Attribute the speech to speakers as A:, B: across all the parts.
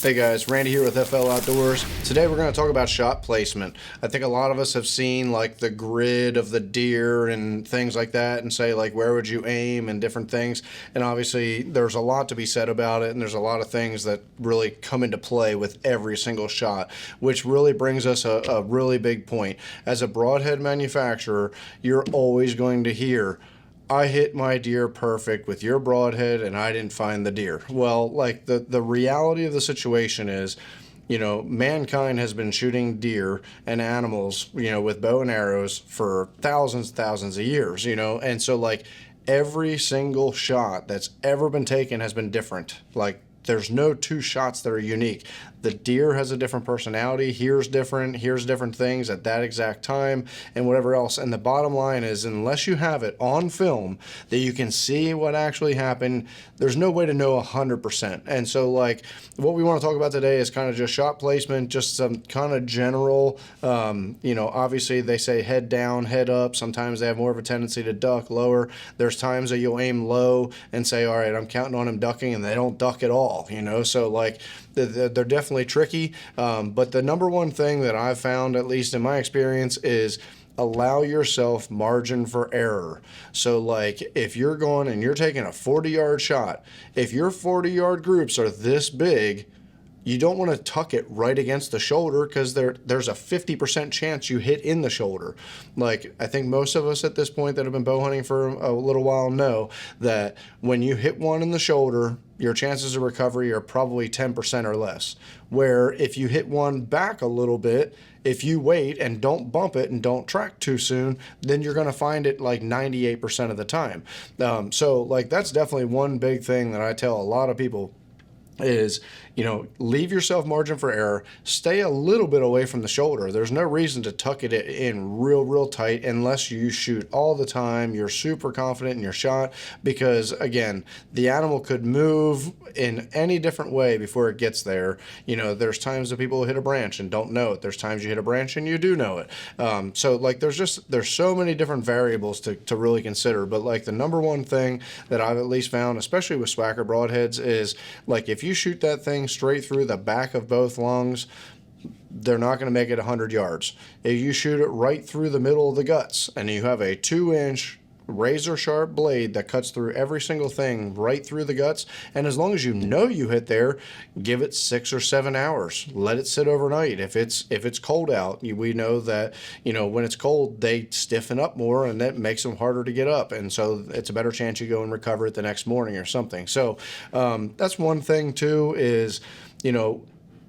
A: Hey guys, Randy here with FL Outdoors. Today we're going to talk about shot placement. I think a lot of us have seen like the grid of the deer and things like that and say like where would you aim and different things. And obviously there's a lot to be said about it, and there's a lot of things that really come into play with every single shot, which really brings us a really big point. As a broadhead manufacturer, you're always going to hear, I hit my deer perfect with your broadhead and I didn't find the deer. Well, like the reality of the situation is, mankind has been shooting deer and animals, with bow and arrows for thousands of years, and so like every single shot that's ever been taken has been different. Like there's no two shots that are unique. The deer has a different personality, hears different things at that exact time, and whatever else. And the bottom line is, unless you have it on film that you can see what actually happened, there's no way to know 100%. And so, like, what we want to talk about today is kind of just shot placement, just some kind of general, obviously they say head down, head up. Sometimes they have more of a tendency to duck lower. There's times that you'll aim low and say, all right, I'm counting on him ducking, and they don't duck at all, So, like, they're definitely tricky, but the number one thing that I've found, at least in my experience, is allow yourself margin for error. So like if you're going and you're taking a 40-yard shot, if your 40-yard groups are this big, you don't want to tuck it right against the shoulder because there's a 50% chance you hit in the shoulder. Like I think most of us at this point that have been bow hunting for a little while know that when you hit one in the shoulder, your chances of recovery are probably 10% or less. Where if you hit one back a little bit, if you wait and don't bump it and don't track too soon, then you're going to find it like 98% of the time. So like that's definitely one big thing that I tell a lot of people is, leave yourself margin for error. Stay a little bit away from the shoulder. There's no reason to tuck it in real tight unless you shoot all the time. You're super confident in your shot because, again, the animal could move in any different way before it gets there. There's times that people hit a branch and don't know it. There's times you hit a branch and you do know it. So, like, there's so many different variables to really consider. But, like, the number one thing that I've at least found, especially with Swhacker broadheads, is, like, if you shoot that thing straight through the back of both lungs, they're not going to make it 100 yards. If you shoot it right through the middle of the guts and you have a 2-inch razor sharp blade that cuts through every single thing right through the guts, and as long as you know you hit there, give it 6 or 7 hours. Let it sit overnight. If it's cold out, we know that when it's cold they stiffen up more and that makes them harder to get up, and so it's a better chance you go and recover it the next morning or something. So that's one thing too is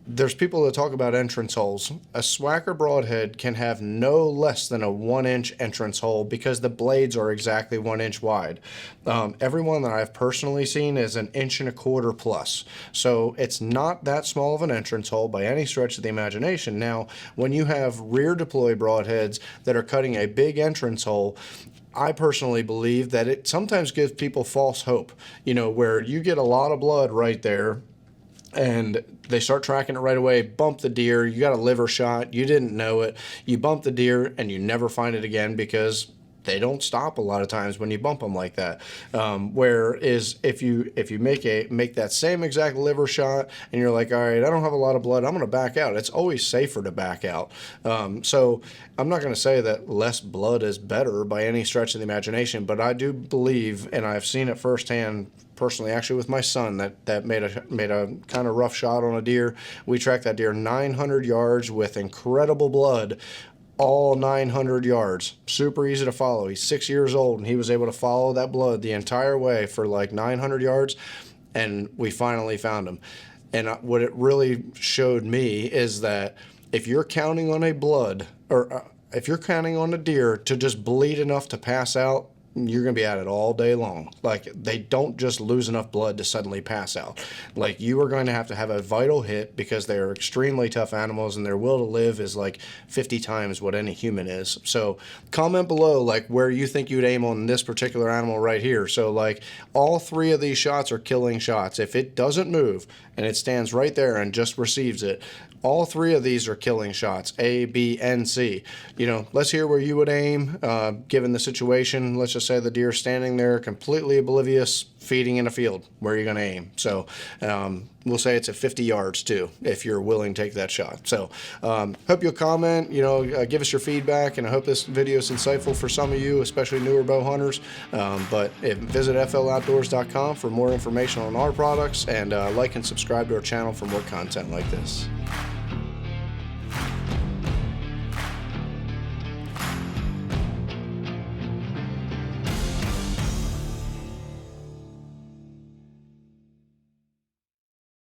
A: there's people that talk about entrance holes. A Swhacker broadhead can have no less than a 1-inch entrance hole because the blades are exactly 1 inch wide. Every one that I've personally seen is 1.25 inches plus. So it's not that small of an entrance hole by any stretch of the imagination. Now, when you have rear deploy broadheads that are cutting a big entrance hole, I personally believe that it sometimes gives people false hope, where you get a lot of blood right there, and they start tracking it right away, bump the deer, you got a liver shot, you didn't know it, you bump the deer, and you never find it again because they don't stop a lot of times when you bump them like that. Whereas if you make that same exact liver shot and you're like, all right, I don't have a lot of blood, I'm going to back out. It's always safer to back out. So I'm not going to say that less blood is better by any stretch of the imagination, but I do believe, and I've seen it firsthand personally, actually with my son, that made a kind of rough shot on a deer. We tracked that deer 900 yards with incredible blood. All 900 yards. Super easy to follow. He's 6 years old and he was able to follow that blood the entire way for like 900 yards, and we finally found him. And what it really showed me is that if you're counting on if you're counting on a deer to just bleed enough to pass out, you're going to be at it all day long. Like, they don't just lose enough blood to suddenly pass out. Like, you are going to have a vital hit because they're extremely tough animals and their will to live is like 50 times what any human is. So comment below like where you think you'd aim on this particular animal right here. So like all 3 of these shots are killing shots. If it doesn't move and it stands right there and just receives it, all 3 of these are killing shots, A, B, and C. Let's hear where you would aim given the situation. Let's just say the deer standing there completely oblivious, feeding in a field where you're going to aim. So we'll say it's at 50 yards too, if you're willing to take that shot. So hope you'll comment, give us your feedback, and I hope this video is insightful for some of you, especially newer bow hunters. But visit floutdoors.com for more information on our products, and like and subscribe to our channel for more content like this.